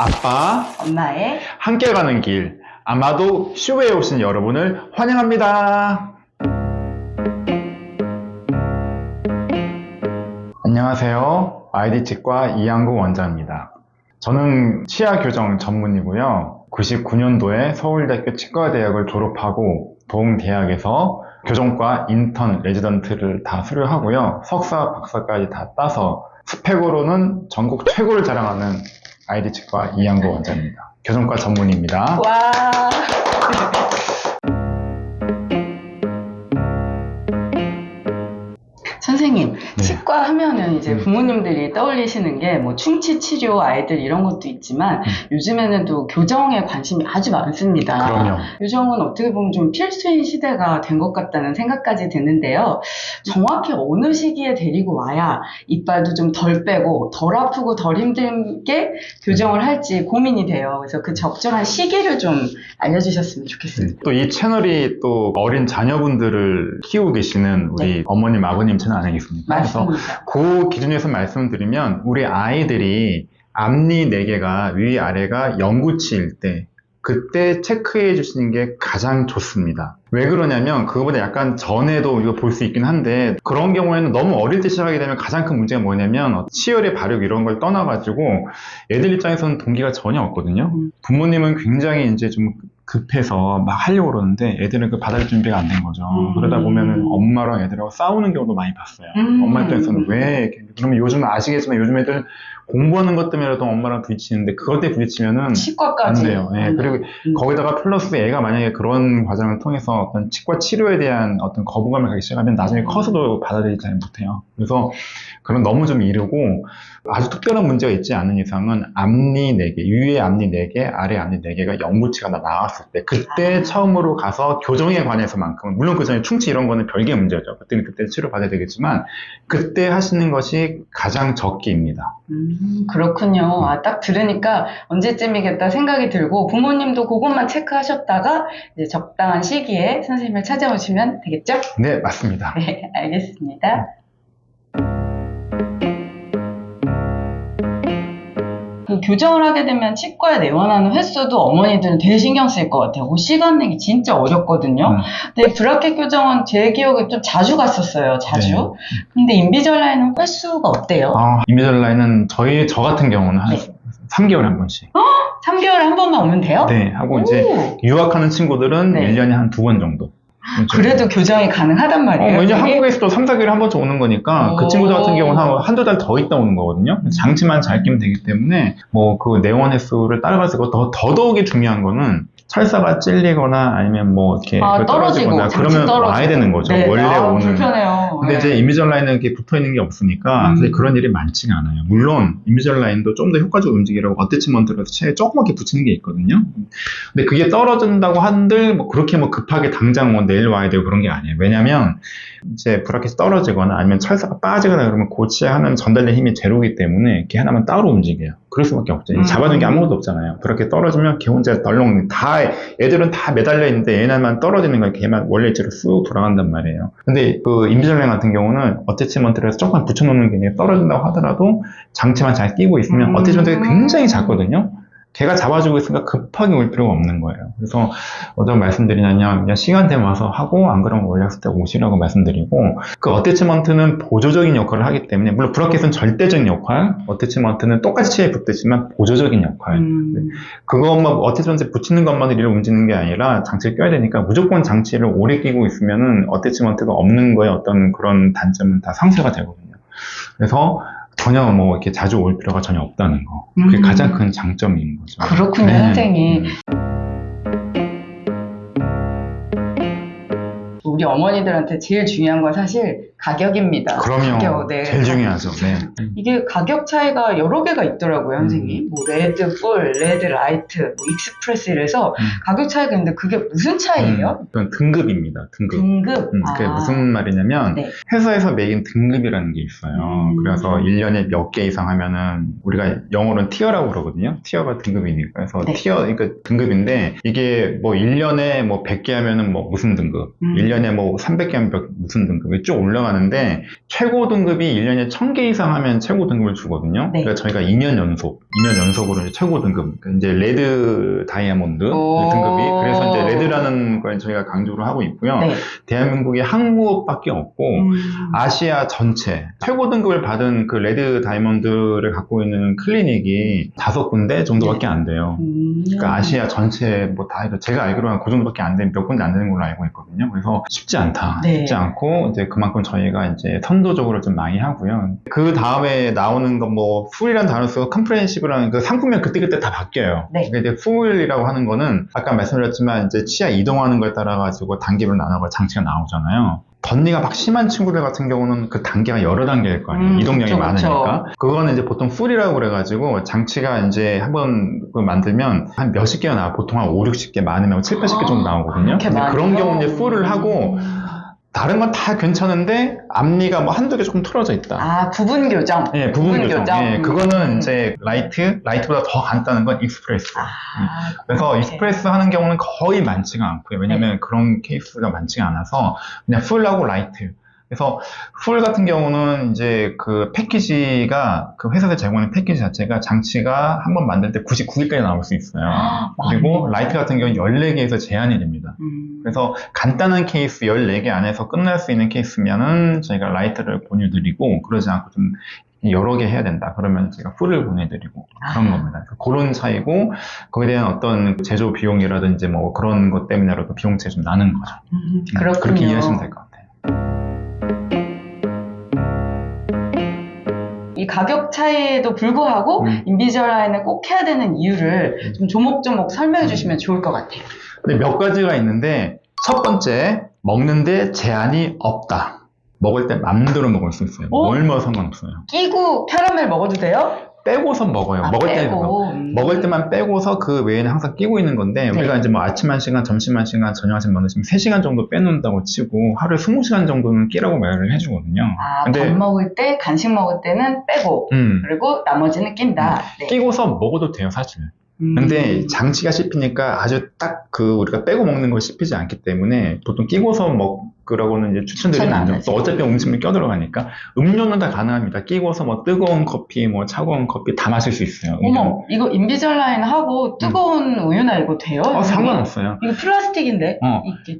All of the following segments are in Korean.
아빠, 엄마의 함께 가는 길. 아마도 쇼에 오신 여러분을 환영합니다. 안녕하세요. 아이디 치과 이양구 원장입니다. 저는 치아 교정 전문이고요. 99년도에 서울대학교 치과대학을 졸업하고 동대학에서 교정과 인턴, 레지던트를 다 수료하고요. 석사, 박사까지 다 따서 스펙으로는 전국 최고를 자랑하는 아이디 치과 이양구 원장입니다. 교정과 전문입니다. 와. 선생님, 치과 하면은 이제 부모님들이 떠올리시는 게 뭐 충치 치료 아이들 이런 것도 있지만 요즘에는 또 교정에 관심이 아주 많습니다. 그럼요. 교정은 어떻게 보면 좀 필수인 시대가 된 것 같다는 생각까지 드는데요. 정확히 어느 시기에 데리고 와야 이빨도 좀 덜 빼고 덜 아프고 덜 힘들게 교정을 할지 고민이 돼요. 그래서 그 적절한 시기를 좀 알려주셨으면 좋겠습니다. 또 이 채널이 또 어린 자녀분들을 키우고 계시는 우리 어머님, 아버님 채널 아니겠습니까? 그래서 맞습니다. 그 기준에서 말씀드리면 우리 아이들이 앞니 4개가 위 아래가 0구치일 때 그때 체크해 주시는 게 가장 좋습니다. 왜 그러냐면 그거보다 약간 전에도 이거 볼 수 있긴 한데 그런 경우에는 너무 어릴 때 시작하게 되면 가장 큰 문제가 뭐냐면 치열의 발육 이런 걸 떠나가지고 애들 입장에서는 동기가 전혀 없거든요. 부모님은 굉장히 이제 좀 급해서 막 하려고 그러는데 애들은 그 받아줄 준비가 안 된 거죠. 그러다 보면은 엄마랑 애들하고 싸우는 경우도 많이 봤어요. 엄마 입장에서는 왜 이렇게 그러면 요즘 아시겠지만 요즘 애들 공부하는 것 때문에라도 엄마랑 부딪히는데 그것 때문에 부딪히면은 안 치과까지. 돼요. 예, 그리고 거기다가 플러스 애가 만약에 그런 과정을 통해서 어떤 치과 치료에 대한 어떤 거부감을 갖기 시작하면 나중에 커서도 받아들이지 잘 못해요. 그래서 그런 너무 좀 이르고 아주 특별한 문제가 있지 않은 이상은 앞니 4개, 위에 앞니 4개, 아래 앞니 4개가 0구치가 나왔을 때 그때 처음으로 가서 교정에 관해서만큼은 물론 그 전에 충치 이런 거는 별개 문제죠. 그때는 그때 치료받아야 되겠지만 그때 하시는 것이 가장 적기입니다. 그렇군요. 아, 딱 들으니까 언제쯤이겠다 생각이 들고 부모님도 그것만 체크하셨다가 이제 적당한 시기에 선생님을 찾아오시면 되겠죠? 네, 맞습니다. 네, 알겠습니다. 그 교정을 하게 되면 치과에 내원하는 횟수도 어머니들은 되게 신경 쓸 것 같아요. 그 시간 내기 진짜 어렵거든요. 근데 브라켓 교정은 제 기억에 좀 자주 갔었어요. 자주. 네. 근데 인비절라인은 횟수가 어때요? 인비절라인은 저 같은 경우는 한 3개월에 한 번씩. 3개월에 한 번만 오면 돼요? 네, 하고 이제 오. 유학하는 친구들은 네. 1년에 한 2번 정도. 그래도 교정이 가능하단 말이에요. 왜냐 그게? 한국에서도 3, 4개월에 한 번씩 오는 거니까 그 친구들 같은 경우는 한두 달 더 있다 오는 거거든요. 장치만 잘 끼면 되기 때문에 뭐 그 내원 횟수를 따라갈 수가 더더욱이 중요한 거는 철사가 찔리거나 아니면 뭐 이렇게 떨어지거나 그러면 와야 되는 거죠. 네. 원래 오는. 불편해요. 근데 네. 이제 인비절라인은 이렇게 붙어 있는 게 없으니까 사실 그런 일이 많지가 않아요. 물론 인비절라인도 좀 더 효과적으로 움직이라고 어태치먼트를 체에 조그맣게 붙이는 게 있거든요. 근데 그게 떨어진다고 한들 뭐 그렇게 뭐 급하게 당장 뭐 내일 와야 되고 그런 게 아니에요. 왜냐면 이제 브라켓이 떨어지거나 아니면 철사가 빠지거나 그러면 고치에 하는 전달된 힘이 제로이기 때문에 걔 하나만 따로 움직여요. 그럴 수밖에 없죠. 잡아준 게 아무것도 없잖아요. 브라켓 떨어지면 걔 혼자 덜렁 애들은 다 매달려 있는데 얘네만 떨어지는 거예요. 걔만 원래 위치로 쑥 돌아간단 말이에요. 근데 그 인비절라인 같은 경우는 어태치먼트를 해서 조금만 붙여놓는 게 아니라 떨어진다고 하더라도 장치만 잘 끼고 있으면 어태치먼트가 굉장히 작거든요. 걔가 잡아주고 있으니까 급하게 올 필요가 없는 거예요. 그래서 어떤 말씀드리냐면 그냥 시간 되면 와서 하고 안 그러면 원래 했을 때 오시라고 말씀드리고 그 어태치먼트는 보조적인 역할을 하기 때문에 물론 브라켓은 절대적인 역할, 어태치먼트는 똑같이 치에 붙듯지만 보조적인 역할. 그것만 어태치먼트 붙이는 것만 일을 움직이는 게 아니라 장치를 껴야 되니까 무조건 장치를 오래 끼고 있으면은 어태치먼트가 없는 거에 어떤 그런 단점은 다 상쇄가 되거든요. 그래서 전혀 뭐 이렇게 자주 올 필요가 전혀 없다는 거. 그게 가장 큰 장점인 거죠. 그렇군요, 네. 선생님. 우리 어머니들한테 제일 중요한 건 사실 가격입니다. 그럼요. 가격, 네. 제일 중요하죠. 네. 이게 가격 차이가 여러 개가 있더라고요, 선생님. 뭐 레드 풀, 레드 라이트, 뭐 익스프레스 이래서 가격 차이가 있는데 그게 무슨 차이예요? 그건 등급입니다. 등급. 등급? 그게 무슨 말이냐면 네. 회사에서 매긴 등급이라는 게 있어요. 그래서 1년에 몇 개 이상 하면은 우리가 영어로는 티어라고 그러거든요. 티어가 등급이니까. 그래서 네. 티어, 그러니까 등급인데 이게 뭐 1년에 뭐 100개 하면은 뭐 무슨 등급, 1년에 뭐 300개 하면 무슨 등급이 쭉 올라가는 하는데 최고 등급이 1년에 1000개 이상 하면 최고 등급을 주거든요. 네. 그러니까 저희가 2년 연속으로 이제 최고 등급, 그러니까 이제 레드 다이아몬드 등급이, 그래서 이제 레드라는 걸 저희가 강조를 하고 있고요. 네. 대한민국에 한 곳밖에 없고 아시아 전체 최고 등급을 받은 그 레드 다이아몬드를 갖고 있는 클리닉이 5군데 정도밖에 안 돼요. 그러니까 아시아 전체 뭐 다 해도 제가 알기로는 그 정도밖에 안 되는, 몇 군데 안 되는 걸로 알고 있거든요. 그래서 쉽지 않다. 네. 쉽지 않고 이제 그만큼 저희가 이제 선도적으로 좀 많이 하고요. 그 다음에 나오는 건 뭐 풀이라는 단어 쓰고 컴프레hen시브라는 그 상품명 그때그때 다 바뀌어요. 네. 근데 이제 풀이라고 하는 거는 아까 말씀드렸지만 이제 치아 이동하는 거에 따라 가지고 단계로 나눠가 장치가 나오잖아요. 덧니가 막 심한 친구들 같은 경우는 그 단계가 여러 단계일 거 아니에요. 이동량이 그쵸, 많으니까. 그거는 이제 보통 풀이라고 그래가지고 장치가 이제 한번 만들면 한 몇십 개가 나와. 보통 한 5, 60개, 많으면 7, 80개 정도 나오거든요. 그렇게 근데 그런 많아요? 경우 이제 풀을 하고 다른 건 다 괜찮은데 앞니가 뭐 한두 개 조금 틀어져 있다. 아, 부분 교정. 예, 부분 교정. 예, 그거는 음. 이제 라이트보다 더 간단한 건 익스프레스. 그래서 그렇게. 익스프레스 하는 경우는 거의 많지가 않고요. 왜냐면 그런 케이스가 많지가 않아서 그냥 풀하고 라이트. 그래서 풀 같은 경우는 이제 그 패키지가 그 회사에서 제공하는 패키지 자체가 장치가 한번 만들 때 99일까지 나올 수 있어요. 그리고 라이트 같은 경우는 14개에서 제한이 됩니다. 그래서 간단한 케이스 14개 안에서 끝날 수 있는 케이스면은 저희가 라이트를 보내드리고, 그러지 않고 좀 여러 개 해야 된다. 그러면 제가 풀을 보내드리고 그런 겁니다. 그런 차이고, 거기에 대한 어떤 제조 비용이라든지 뭐 그런 것 때문에라도 비용 차이 좀 나는 거죠. 그렇군요. 그렇게 이해하시면 될 것 같아요. 이 가격 차이에도 불구하고 인비저라인을 꼭 해야 되는 이유를 좀 조목조목 설명해 주시면 좋을 것 같아요. 근데 몇 가지가 있는데, 첫 번째, 먹는데 제한이 없다. 먹을 때 맘대로 먹을 수 있어요. 뭘 먹어도 상관없어요. 끼고 캐러멜 먹어도 돼요? 빼고서 먹어요. 먹을 때만 빼고서 그 외에는 항상 끼고 있는 건데, 네. 우리가 이제 뭐 아침 1시간, 점심 1시간, 저녁 1시간 먹으시면 3시간 정도 빼놓는다고 치고 하루에 20시간 정도는 끼라고 말을 해주거든요. 밥 먹을 때, 간식 먹을 때는 빼고 그리고 나머지는 낀다. 네. 끼고서 먹어도 돼요, 사실. 근데 장치가 씹히니까 아주 딱 그 우리가 빼고 먹는 걸 씹히지 않기 때문에 보통 끼고서 먹으라고는 이제 추천드리는 안 돼요. 또 어차피 음식물 껴들어가니까. 음료는 다 가능합니다. 끼고서 뭐 뜨거운 커피, 뭐 차가운 커피 다 마실 수 있어요. 어머, 이거 인비저라인 하고 뜨거운 우유나 이거 돼요? 상관없어요. 이거 플라스틱인데?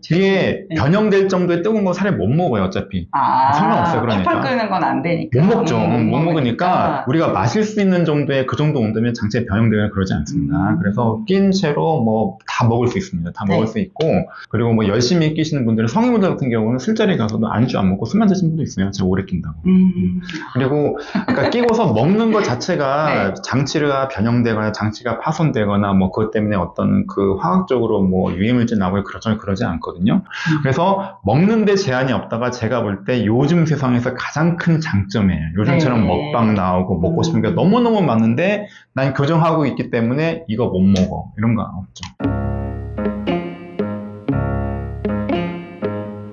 이게 변형될 정도의 뜨거운 거 사람이 못 먹어요, 어차피. 상관없어요, 그러니까. 팔팔 끓는 건 안 되니까. 못 먹죠. 못 먹으니까 우리가 마실 수 있는 정도의 그 정도 온도면 장치에 변형되거나 그러지 않습니다. 그래서 낀 채로 뭐 다 먹을 수 있습니다. 다 먹을 수 있고, 그리고 뭐 열심히 끼시는 분들은, 성인분들 같은 경우는 술자리 가서도 안주 안 먹고 술만 드시는 분도 있어요. 제가 오래 낀다고. 그리고 그러니까 끼고서 먹는 것 자체가 장치가 변형되거나 장치가 파손되거나 뭐 그것 때문에 어떤 그 화학적으로 뭐 유해물질 나오고 그러지 않거든요. 그래서 먹는데 제한이 없다가 제가 볼 때 요즘 세상에서 가장 큰 장점이에요. 요즘처럼 먹방 나오고 먹고 싶은 게 너무너무 많은데 난 교정하고 있기 때문에 이거 못 먹어. 이런 거 없죠.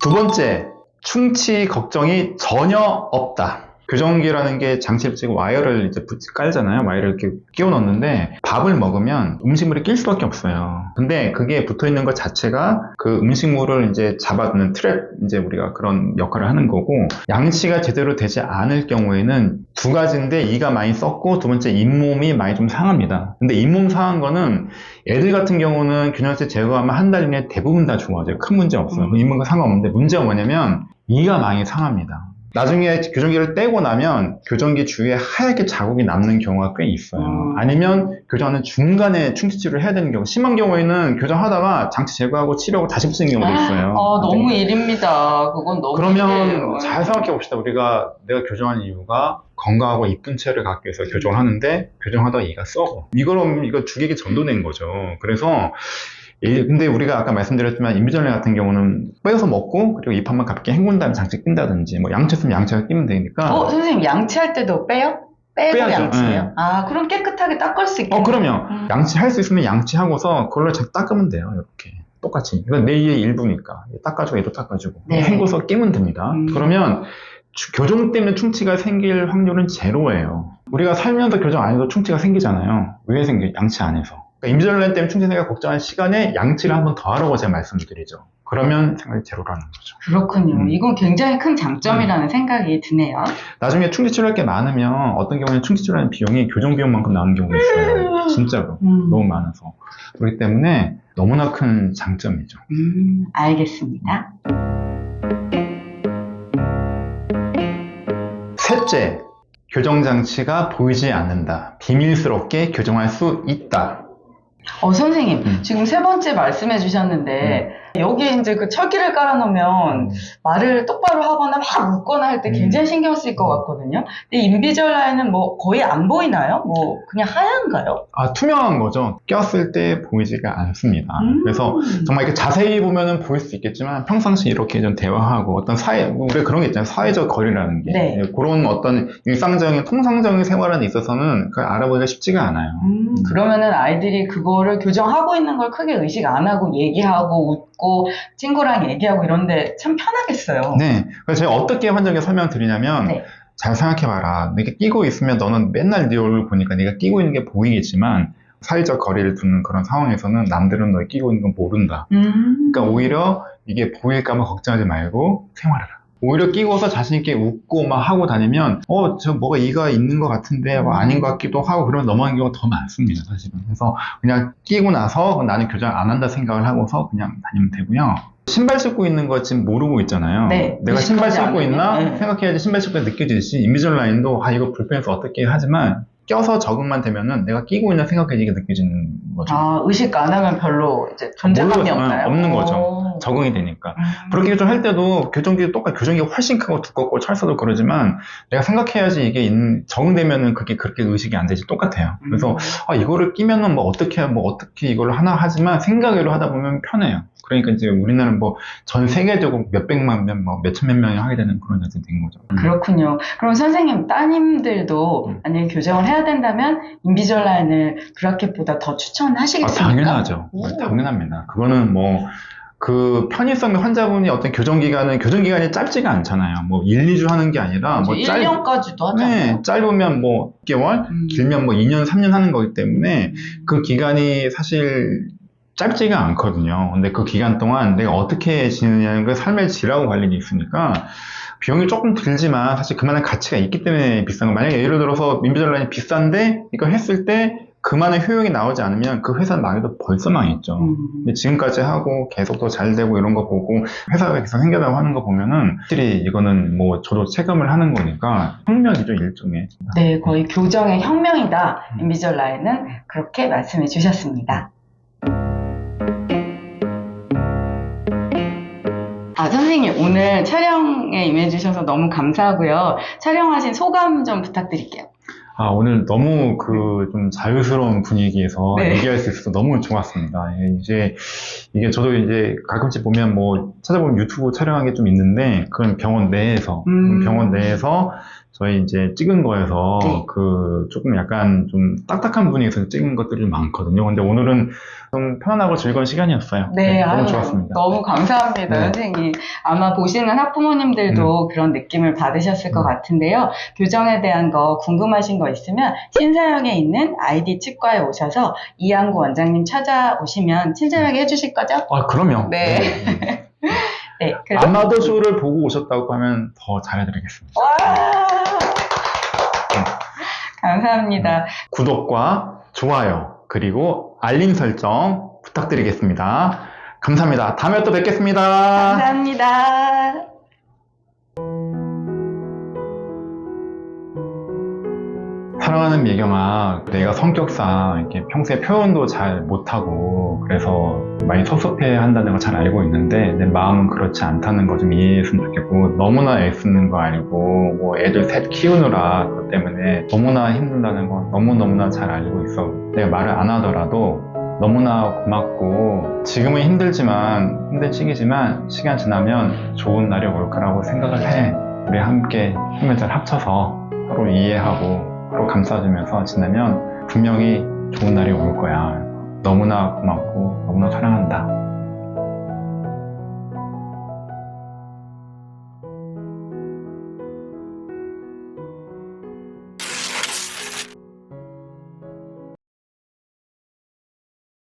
두 번째, 충치 걱정이 전혀 없다. 교정기라는 게 장치를 찍고 와이어를 이제 깔잖아요. 와이어를 이렇게 끼워 넣는데 밥을 먹으면 음식물이 낄 수밖에 없어요. 근데 그게 붙어 있는 것 자체가 그 음식물을 이제 잡아두는 트랩, 이제 우리가 그런 역할을 하는 거고, 양치가 제대로 되지 않을 경우에는 두 가지인데, 이가 많이 썩고 두 번째 잇몸이 많이 좀 상합니다. 근데 잇몸 상한 거는 애들 같은 경우는 균열세 제거하면 한 달 이내에 대부분 다 좋아져요. 큰 문제 없어요. 잇몸과 상관없는데 문제가 뭐냐면 이가 많이 상합니다. 나중에 교정기를 떼고 나면 교정기 주위에 하얗게 자국이 남는 경우가 꽤 있어요. 아니면 교정하는 중간에 충치치료를 해야 되는 경우, 심한 경우에는 교정하다가 장치 제거하고 치료하고 다시 붙이는 경우도 있어요. 너무 일입니다. 그건 너무 그러면 잘 생각해 봅시다. 내가 교정한 이유가 건강하고 이쁜 체를 갖기 위해서 교정을 하는데 교정하다가 이가 썩어. 이거 주객이 전도된 거죠. 그래서 근데 우리가 아까 말씀드렸지만 인비저라인 같은 경우는 빼서 먹고 그리고 입 한번 가볍게 헹군 다음에 장치 낀다든지, 뭐 양치했으면 양치가 끼면 되니까. 선생님 양치할 때도 빼요? 빼고 빼야죠. 양치해요? 그럼 깨끗하게 닦을 수 있겠네요. 그럼요. 양치할 수 있으면 양치하고서 그걸로 잘 닦으면 돼요. 이렇게 똑같이. 이건 내 일의 일부니까 닦아주고 얘도 닦아주고 헹궈서 끼면 됩니다. 그러면 교정 때문에 충치가 생길 확률은 제로예요. 우리가 살면서 교정 안 해도 충치가 생기잖아요. 왜 생겨요? 양치 안 해서. 그러니까 인비졸라인 때문에 충치생활 걱정한 시간에 양치를 한 번 더 하라고 제가 말씀을 드리죠. 그러면 생활이 제로라는 거죠. 그렇군요. 이건 굉장히 큰 장점이라는 생각이 드네요. 나중에 충치 치료할 게 많으면 어떤 경우에는 충치 치료하는 비용이 교정 비용만큼 나오는 경우가 있어요. 진짜로. 너무 많아서. 그렇기 때문에 너무나 큰 장점이죠. 알겠습니다. 셋째, 교정장치가 보이지 않는다. 비밀스럽게 교정할 수 있다. 선생님, 지금 세 번째 말씀해 주셨는데, 여기에 이제 그 철기를 깔아놓으면 말을 똑바로 하거나 막 웃거나 할 때 굉장히 신경 쓸 것 같거든요. 근데 인비졸라인은 뭐 거의 안 보이나요? 뭐 그냥 하얀가요? 투명한 거죠. 꼈을 때 보이지가 않습니다. 그래서 정말 이렇게 자세히 보면은 보일 수 있겠지만 평상시 이렇게 좀 대화하고 어떤 우리가 그런 게 있잖아요. 사회적 거리라는 게. 네. 그런 어떤 일상적인, 통상적인 생활에 있어서는 그걸 알아보기가 쉽지가 않아요. 그러면은 아이들이 그거를 교정하고 있는 걸 크게 의식 안 하고 얘기하고 웃고 친구랑 얘기하고 이런데 참 편하겠어요. 네. 그래서 제가 어떻게 환자에게 설명드리냐면 네. 잘 생각해봐라. 네가 끼고 있으면 너는 맨날 네 얼굴 보니까 네가 끼고 있는 게 보이겠지만 사회적 거리를 두는 그런 상황에서는 남들은 너 끼고 있는 건 모른다. 그러니까 오히려 이게 보일까봐 걱정하지 말고 생활하라. 오히려 끼고서 자신있게 웃고 막 하고 다니면 저 뭐가 이가 있는 것 같은데 뭐 아닌 것 같기도 하고 그러면 넘어가는 경우가 더 많습니다, 사실은. 그래서 그냥 끼고 나서 나는 교정 안 한다 생각을 하고서 그냥 다니면 되고요. 신발 신고 있는 거 지금 모르고 있잖아요. 네, 내가 신발 신고 의식하지 있나 않으면, 네. 생각해야지 신발 신고 느껴지듯이 인비졸라인도 이거 불편해서 어떻게 하지만 껴서 적응만 되면은 내가 끼고 있는 생각해야지 이게 느껴지는 거죠. 의식 안 하면 별로 이제 존재감이 없나요? 없는 거죠. 적응이 되니까. 그렇게 교정할 때도 교정기도 교정기가 훨씬 크고 두껍고 철사도 그러지만 내가 생각해야지 이게 적응되면은 그게 그렇게 의식이 안 되지 똑같아요. 그래서 이거를 끼면은 뭐 어떻게 이걸 하나 하지만 생각으로 하다 보면 편해요. 그러니까 이제 우리나라는 뭐 전 세계적으로 몇백만 명, 몇천만 명이 하게 되는 그런 자세 된 거죠. 그렇군요. 그럼 선생님, 따님들도 만약에 교정을 해야 된다면 인비졸라인을 브라켓보다 더 추천하시겠습니까? 당연하죠. 당연합니다. 그거는 뭐 그 편의성의 환자분이 어떤 교정기간이 짧지가 않잖아요. 뭐 1, 2주 하는 게 아니라 뭐 1년까지도 하잖아요. 네, 짧으면 뭐 6개월, 길면 뭐 2년, 3년 하는 거기 때문에 그 기간이 사실 짧지가 않거든요. 근데 그 기간 동안 내가 어떻게 지내냐는 게 삶의 질하고 관련이 있으니까 비용이 조금 들지만 사실 그만한 가치가 있기 때문에 비싼 거. 만약에 예를 들어서 인비졸라인이 비싼데 이거 했을 때 그만한 효용이 나오지 않으면 그 회사는 망해도 벌써 망했죠. 근데 지금까지 하고 계속 더 잘 되고 이런 거 보고 회사가 계속 생겨나고 하는 거 보면은 확실히 이거는 뭐 저도 체감을 하는 거니까 혁명이죠, 일종의. 네, 거의 교정의 혁명이다. 인비졸라인은 그렇게 말씀해 주셨습니다. 선생님, 오늘 촬영에 임해주셔서 너무 감사하고요. 촬영하신 소감 좀 부탁드릴게요. 오늘 너무 좀 자유스러운 분위기에서 네. 얘기할 수 있어서 너무 좋았습니다. 이게 저도 이제 가끔씩 보면 뭐 찾아보면 유튜브 촬영한 게 좀 있는데 그건 병원 내에서 저희 이제 찍은 거에서 네. 조금 약간 좀 딱딱한 분위기에서 찍은 것들이 좀 많거든요. 근데 오늘은 좀 편안하고 즐거운 시간이었어요. 네, 너무 좋았습니다. 너무 감사합니다, 네. 선생님. 아마 보시는 학부모님들도 그런 느낌을 받으셨을 것 같은데요. 교정에 대한 거 궁금하신 거 있으면 신사역에 있는 아이디 치과에 오셔서 이양구 원장님 찾아오시면 친절하게 해주실 거죠? 그럼요. 네. 네, 그래서 아마도 쇼를 보고 오셨다고 하면 더 잘해드리겠습니다. 와! 감사합니다. 구독과 좋아요 그리고 알림 설정 부탁드리겠습니다. 감사합니다. 다음에 또 뵙겠습니다. 감사합니다. 사랑하는 미경아, 내가 성격상 이렇게 평소에 표현도 잘 못하고 그래서 많이 섭섭해 한다는 걸 잘 알고 있는데 내 마음은 그렇지 않다는 거 좀 이해했으면 좋겠고 너무나 애쓰는 거 알고 뭐 애들 셋 키우느라 그것 때문에 너무나 힘든다는 건 너무너무나 잘 알고 있어. 내가 말을 안 하더라도 너무나 고맙고 지금은 힘든 시기지만 시간 지나면 좋은 날이 올 거라고 생각을 해. 우리 함께 힘을 잘 합쳐서 서로 이해하고 서로 감싸주면서 지내면 분명히 좋은 날이 올 거야. 너무나 고맙고 너무나 사랑한다.